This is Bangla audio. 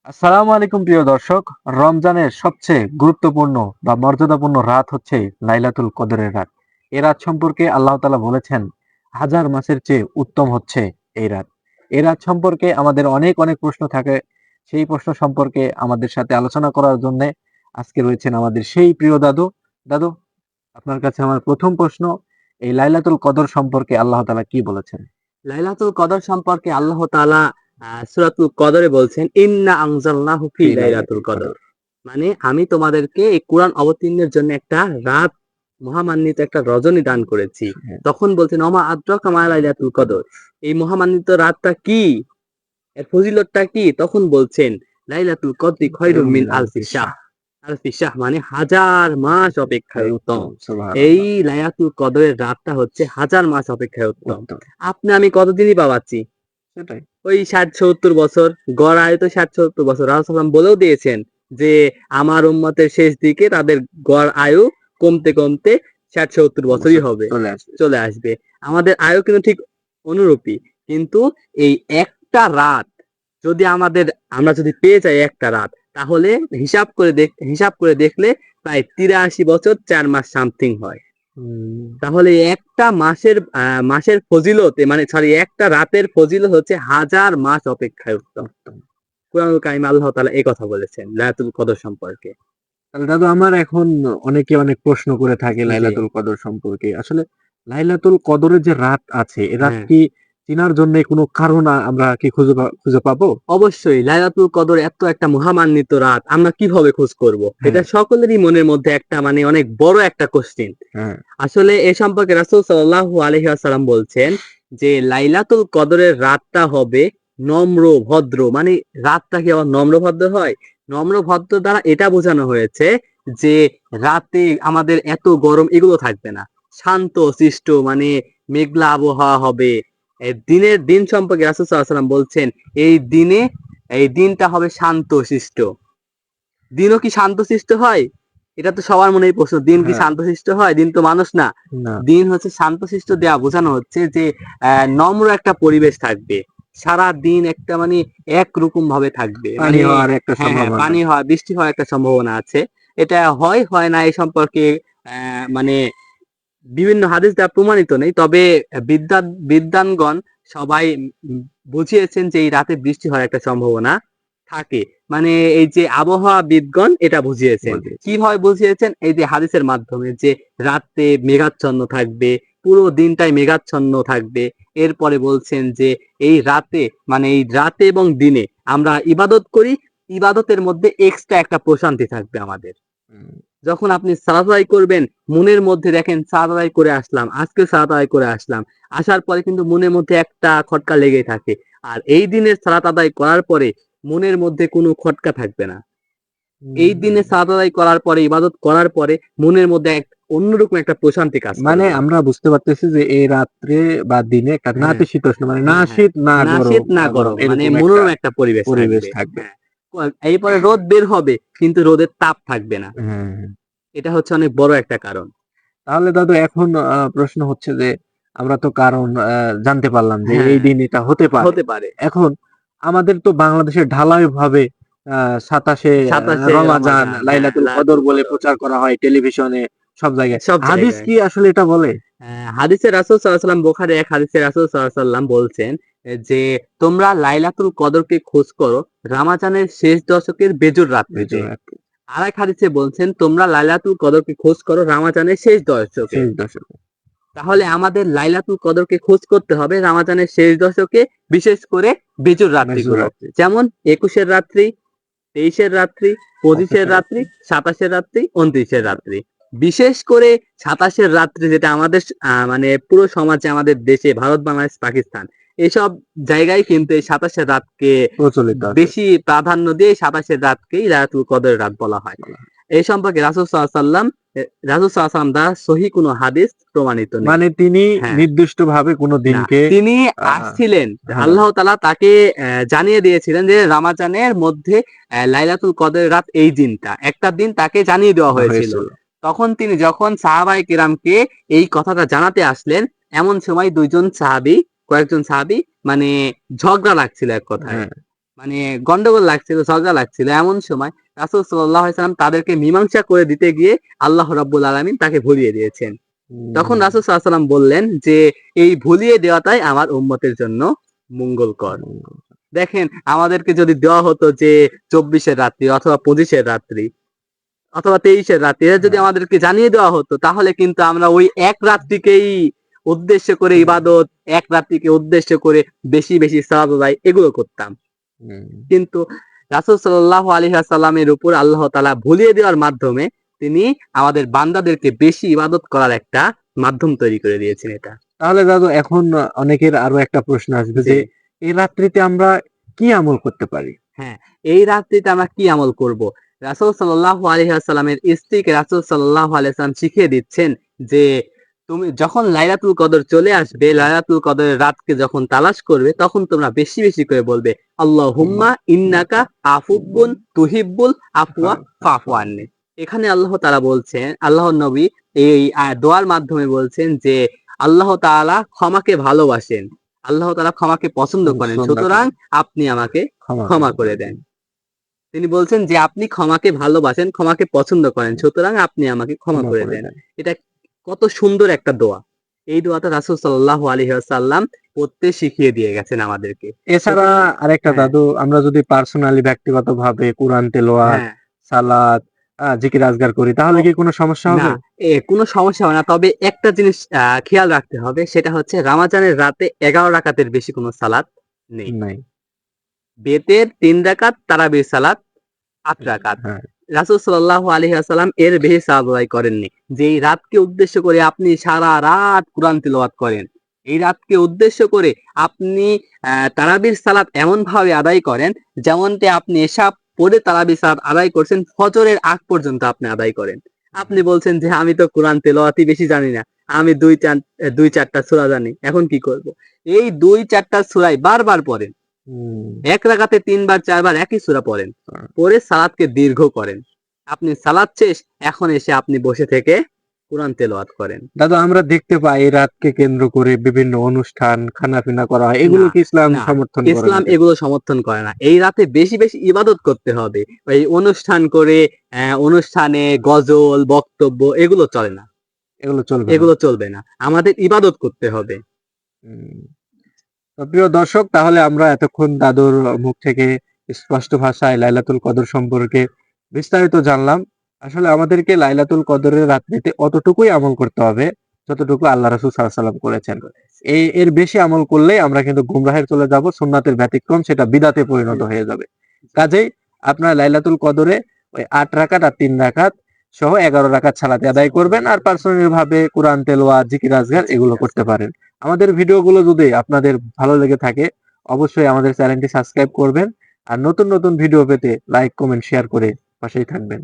আসসালামু আলাইকুম প্রিয় দর্শক। রমজানের সবচেয়ে গুরুত্বপূর্ণ বা মর্যাদাপূর্ণ রাত হচ্ছে লাইলাতুল কদরের রাত। এই রাত সম্পর্কে আল্লাহ তাআলা বলেছেন, হাজার মাসের চেয়ে উত্তম হচ্ছে এই রাত। এই রাত সম্পর্কে আমাদের অনেক অনেক প্রশ্ন থাকে। সেই প্রশ্ন সম্পর্কে আমাদের সাথে আলোচনা করার জন্য আজকে রয়েছেন আমাদের সেই প্রিয় দাদু। দাদু, আপনার কাছে আমার প্রথম প্রশ্ন, এই লাইলাতুল কদর সম্পর্কে আল্লাহ তাআলা কি বলেছেন? লাইলাতুল কদর সম্পর্কে আল্লাহ তাআলা সূরাতুল কদরে বলছেন, ইন্না আনজালনাহু ফি ফি লাইলাতুল লাইলাতুল কদর। কদর। মানে আমি তোমাদেরকে এই কোরআন অবতীর্ণের জন্য একটা রাত, মহামান্বিত একটা রজনী দান করেছি। হ্যাঁ। তখন বলছেন, ওমা আদ্রাকা মা লাইলাতুল কদর। এই মহামান্বিত রাতটা কি, এর ফজিলতটা কি? তখন বলছেন, লাইলাতুল কদরি খায়রুম মিন আলফি শাহ। আলফি শাহ মানে হাজার মাস অপেক্ষায় উত্তম। এই সুবহানাল্লাহ। লাইলাতুল কদরের রাতটা হচ্ছে হাজার মাস অপেক্ষায় উত্তম। উত্তম। আপনি আমি কতদিনই পাবাচ্ছি? সেটাই। ওই ৬০-৭০ বছর, গড় আয়ু তো ৬০-৭০ বছর। রাসূল সাল্লাল্লাহু আলাইহি ওয়াসাল্লাম বলেও দিয়েছেন যে আমার উম্মতের শেষ দিকে তাদের গড় আয়ু কমতে কমতে ৬০-৭০ বছরই বছর হবে, চলে আসবে। চলে আসবে। আমাদের আয়ু কিন্তু ঠিক অনুরূপী। কিন্তু এই একটা রাত যদি আমরা যদি পেয়ে যাই একটা রাত, তাহলে হিসাব করে দেখলে প্রায় ৮৩ বছর ৪ মাস সামথিং হয়। হুম। তাহলে একটা মাসের ফজিলত, মানে সরি, একটা রাতের ফজিলত হচ্ছে হাজার মাস অপেক্ষায় উত্তম। উত্তম। কুরআনুল কারিমে আল্লাহ তাআলা এই কথা বলেছেন লাইলাতুল কদর সম্পর্কে। তাহলে দাদু, আমার এখন অনেকে অনেক প্রশ্ন করে থাকে জি, লাইলাতুল কদর সম্পর্কে। আসলে লাইলাতুল কদরের যে রাত আছে, এ রাত হ্যাঁ। কি চিনার জন্য কোনো কারণ আমরা কি খুঁজে পাবো? অবশ্যই লাইলাতুল কদর এত একটা মহামান্বিত রাত আমরা কিভাবে খোঁজ করব? হ্যাঁ, এটা সকলেরই মনের মধ্যে একটা, মানে অনেক বড় একটা কোশ্চেন। হ্যাঁ। আসলে এ সম্পর্কে রাসূল সাল্লাল্লাহু আলাইহি ওয়াসাল্লাম বলছেন যে লাইলাতুল কদরের রাতটা হবে নম্র ভদ্র। মানে রাতটা কি আবার নম্র ভদ্র হয়? নম্র ভদ্র দ্বারা এটা বোঝানো হয়েছে যে রাতে আমাদের এত গরম এগুলো থাকবে না। শান্ত শিষ্ট, মানে মেঘলা আবহাওয়া হবে। দিন সম্পর্কে রাসূল সাল্লাল্লাহু আলাইহি ওয়াসাল্লাম বলছেন, এই দিনটা হবে শান্ত শিষ্ট। দিনও কি শান্তশিষ্ট হয়? এটা তো সবার মনেই প্রশ্ন। দিন কি হ্যাঁ, শান্তশিষ্ট হয়? দিন তো মানুষ না। না। দিন হচ্ছে শান্তশিষ্ট দেয়া বোঝানো হচ্ছে যে নম্র একটা পরিবেশ থাকবে। সারা দিন একটা, মানে একরকম ভাবে থাকবে। পানি মানে হওয়ার একটা হ্যাঁ, হ্যাঁ, সম্ভাবনা। পানি হওয়া, বৃষ্টি হওয়ার একটা সম্ভাবনা আছে। এটা হয় না, এই সম্পর্কে মানে বিভিন্ন হাদিস দ্বারা প্রমাণিত নেই। তবে বিদ্বানগণ সবাই বুঝিয়েছেন যে এই রাতে বৃষ্টি হওয়ার একটা সম্ভাবনা থাকে। মানে এই যে আবহাওয়াবিদগণ এটা বুঝিয়েছেন। বলতেছি। কিভাবে বুঝিয়েছেন? এই যে হাদিসের মাধ্যমে, যে রাতে মেঘাচ্ছন্ন থাকবে, পুরো দিনটাই মেঘাচ্ছন্ন থাকবে। এরপরে বলছেন যে এই রাতে এবং দিনে আমরা ইবাদত করি, ইবাদতের মধ্যে এক্সট্রা একটা প্রশান্তি থাকবে আমাদের। হুম। যখন আপনি সালাত আদায় করবেন, মনের মধ্যে দেখেন সালাত আদায় করে আসলাম, আজকে সালাত আদায় করে আসলাম। আসার পরে কিন্তু মনের মধ্যে একটা খটকা লেগেই থাকে। আর এই দিনের সালাত আদায় করার পরে মনের মধ্যে কোনো খটকা থাকবে না। এই হুম। দিনে সালাত আদায় করার পরে, ইবাদত করার পরে মনের মধ্যে অন্যরকম একটা প্রশান্তি কাজ মানে করবে। আমরা বুঝতে পারতেছি যে এই রাত্রে বা দিনে একটা হ্যাঁ, নাতিশীতোষ্ণ, মানে না হ্যাঁ, হ্যাঁ। শীত না না গরম, শীত না গরম গরম, মানে এরকম একটা মনোরম একটা পরিবেশ পরিবেশ থাকবে। থাকবে। হ্যাঁ। এরপরে রোদ বের হবে, কিন্তু রোদের তাপ থাকবে না। হ্যাঁ, হ্যাঁ। এটা হচ্ছে অনেক বড় একটা কারণ। তাহলে দাদু, এখন প্রশ্ন হচ্ছে যে আমরা তো কারণ জানতে পারলাম যে এই হ্যাঁ, দিন এটা হতে পারে। হতে পারে। এখন আমাদের তো বাংলাদেশের ঢালাইভাবে ২৭শে ২৭শে রমাজান, রমাজান, হ্যাঁ, লাইলাতুল কদর লাইলাতুল বলে কদর। প্রচার করা হয় টেলিভিশনে, সব জায়গায়। সব হাদিস জায়গায়। কি আসলে এটা বলে? হাদিসে রাসূল সাল্লাল্লাহু আলাইহি ওয়াসাল্লাম, বুখারী এক হাদিসে রাসূল সাল্লাল্লাহু আলাইহি ওয়াসাল্লাম বলছেন যে তোমরা লাইলাতুল কদরকে খোঁজ করো রমাজানের শেষ দশকের বেজর রাত্রিতে। বেজোড় রাত্রি, আরেক হাদিসে বলছেন, তোমরা লাইলাতুল কদরকে খোঁজ করো রমাজানের শেষ দশকে। শেষ দশকে। তাহলে আমাদের লাইলাতুল কদরকে খোঁজ করতে হবে রমাজানের শেষ দশকে, বিশেষ করে বেজর বেজোড় রাত্রিগুলো। রাত্রি, যেমন ২১-এর রাত্রি, ২৩-এর রাত্রি, ২৫-এর ২৭শে রাত্রি, রাত্রি। ২৭-এর রাত্রি, ২৯-এর রাত্রি। বিশেষ করে ২৭-এর রাত্রি, যেটা আমাদের মানে পুরো সমাজে, আমাদের দেশে, ভারত, বাংলাদেশ, পাকিস্তান এসব জায়গায় কিন্তু এই ২৭-এর রাতকে প্রচলিত আছে। বেশি প্রাধান্য দিয়ে ২৭-এর রাতকেই লাইলাতুল কদরের রাত বলা হয়। এই সম্পর্কে রাসূল সাল্লাল্লাহু আলাইহি ওয়াসাল্লাম দ্বারা সহিহ কোনো হাদিস প্রমাণিত নেই। মানে তিনি হ্যাঁ, নির্দিষ্টভাবে কোনো না। দিনকে তিনি আ আসছিলেন, হ্যাঁ, আল্লাহ তাআলা তাকে জানিয়ে দিয়েছিলেন যে রমাজানের মধ্যে লাইলাতুল কদরের রাত এই দিনটা। একটা দিন তাকে জানিয়ে দেওয়া হয়েছিল। হয়েছিল। তখন তিনি যখন সাহাবায়ে কিরামকে এই কথাটা জানাতে আসলেন, এমন সময় কয়েকজন সাহাবী মানে ঝগড়া লাগছিল এক কথায়। হ্যাঁ, মানে গন্ডগোল লাগছিল, ঝগড়া লাগছিল, এমন সময় রাসূল সাল্লাল্লাহু আলাইহি ওয়াসাল্লাম তাদেরকে মীমাংসা করে দিতে গিয়ে আল্লাহ রাব্বুল আলামিন তাকে ভুলিয়ে দিয়েছেন। তখন রাসূল সাল্লাল্লাহু আলাইহি ওয়াসাল্লাম বললেন যে এই ভুলিয়ে দেওয়াটাই আমার উম্মতের জন্য মঙ্গলকর। দেখেন আমাদেরকে যদি দেওয়া হতো যে 24-এর রাত্রি অথবা 25-এর রাত্রি অথবা 23-এর রাত্রি, এটা যদি আমাদেরকে জানিয়ে দেওয়া হতো তাহলে কিন্তু আমরা ওই এক রাত্রিকেই উদ্দেশ্য করে ইবাদত, এক রাত্রিকে উদ্দেশ্য করে বেশি বেশি সওয়াব আদায় এগুলো করতাম। কিন্তু রাসূল সাল্লাল্লাহু আলাইহি ওয়াসাল্লামের উপর আল্লাহ তাআলা ভুলিয়ে দেওয়ার মাধ্যমে তিনি আমাদের বান্দাদেরকে বেশি ইবাদত করার একটা মাধ্যম তৈরি করে দিয়েছেন এটা। তাহলে দাদু এখন অনেকের আরো একটা প্রশ্ন আসবে যে এই রাত্রিতে আমরা কি আমল করতে পারি? হ্যাঁ, এই রাত্রিতে আমরা কি আমল করব? রাসূল সাল্লাল্লাহু আলাইহি ওয়াসাল্লামের স্ত্রীকে রাসূল সাল্লাল্লাহু আলাইহি ওয়াসাল্লাম শিখিয়ে দিচ্ছেন যে তুমি যখন লাইলাতুল কদর চলে আসবে, লাইলাতুল কদরের রাতকে যখন তালাশ করবে তখন তোমরা বেশি বেশি করে বলবে আল্লাহুম্মা ইন্নাকা আফুব্বুন তুহিব্বুল আফওয়া ফাফু আন্নি। এখানে আল্লাহ তাআলা বলছেন, আল্লাহর নবী এই দোয়ার মাধ্যমে বলছেন যে আল্লাহ তাআলা ক্ষমাকে ভালোবাসেন, আল্লাহ তাআলা ক্ষমাকে পছন্দ করেন, সুতরাং আপনি আমাকে ক্ষমা করে দেন। তিনি বলছেন যে আপনি ক্ষমাকে ভালোবাসেন, ক্ষমাকে পছন্দ করেন, সুতরাং আপনি আমাকে ক্ষমা করে দেন। এটা কত সুন্দর একটা দোয়া। এই দোয়াটা রাসূল সাল্লাল্লাহু আলাইহি ওয়াসাল্লাম পড়তে শিখিয়ে দিয়ে গেছেন আমাদেরকে। এছাড়া আরেকটা হ্যাঁ। দাদু, আমরা যদি পার্সোনালি ব্যক্তিগতভাবে কোরআন তেলাওয়াত, হ্যাঁ, সালাত, জিকির আজগার করি তাহলে কি কোনো সমস্যা হবে? না, কোনো সমস্যা হবে না। তবে একটা জিনিস খেয়াল রাখতে হবে, সেটা হচ্ছে রমজানের রাতে 11 রাকাতের বেশি কোনো সালাত নেই। নাই। বেতের 3 রাকাত, তারাবির সালাত 8 রাকাত। হ্যাঁ। রাসূল সাল্লাল্লাহু আলাইহি ওয়াসাল্লাম এর বেশি সাওয়াব আদায় করেননি। যে এই রাতকে উদ্দেশ্য করে আপনি সারা রাত কুরআন তিলাওয়াত করেন। এই রাতকে উদ্দেশ্য করে আপনি তারাবির সালাত এমন ভাবে আদায় করেন যেমনটি আপনি এশা পড়ে তারাবির সালাত আদায় করছেন, ফজরের আগ পর্যন্ত আপনি আদায় করেন। আপনি বলছেন যে আমি তো কুরআন তেলাওয়াতই বেশি জানি না। আমি 2-4টা সূরা জানি। এখন কি করব? এই 2-4টা সূরাই বারবার পড়েন। এক রাকাতে 3 বার 4 বার একই সূরা পড়েন। পরে সালাতকে দীর্ঘ করেন। আপনি সালাত শেষ, এখন এসে আপনি বসে থেকে কুরআন তেলাওয়াত করেন। দাদু আমরা দেখতে পাই এই রাতকে কেন্দ্র করে বিভিন্ন অনুষ্ঠান, খানাপিনা করা হয়। এগুলো কি ইসলাম না, সমর্থন করে? ইসলাম এগুলো সমর্থন করে না। এই রাতে বেশি বেশি ইবাদত করতে হবে। ওই অনুষ্ঠান করে অনুষ্ঠানে গজল, বক্তব্য এগুলো চলে না। এগুলো চলবে না। এগুলো চলবে না। আমাদের ইবাদত করতে হবে। তো প্রিয় দর্শক, তাহলে আমরা এতক্ষণ দাদুর মুখ থেকে স্পষ্ট ভাষায় লাইলাতুল কদর সম্পর্কে বিস্তারিত জানলাম। আসলে আমাদেরকে লাইলাতুল কদরের রাত্রিতে অতটুকুই আমল করতে হবে যতটুকু আল্লাহ রাসূল সাল্লাল্লাহু আলাইহি ওয়াসাল্লাম করেছেন। এর বেশি আমল করলেই আমরা কিন্তু গুমরাহের চলে যাব, সুন্নাতের ব্যতিক্রম সেটা বিদআতে পরিণত হয়ে যাবে। কাজেই আপনারা লাইলাতুল কদরে ওই 8 রাকাত আর 3 রাকাত সহ 11 রাকাত সালাত আদায় করবেন, আর পার্সোনালি ভাবে কোরআন তেলাওয়াত, জিকির আজগার এগুলো করতে পারেন। আমাদের ভিডিওগুলো যদি আপনাদের ভালো লেগে থাকে অবশ্যই আমাদের চ্যানেলটি সাবস্ক্রাইব করবেন, আর নতুন নতুন ভিডিও পেতে লাইক, কমেন্ট, শেয়ার করে পাশেই থাকবেন।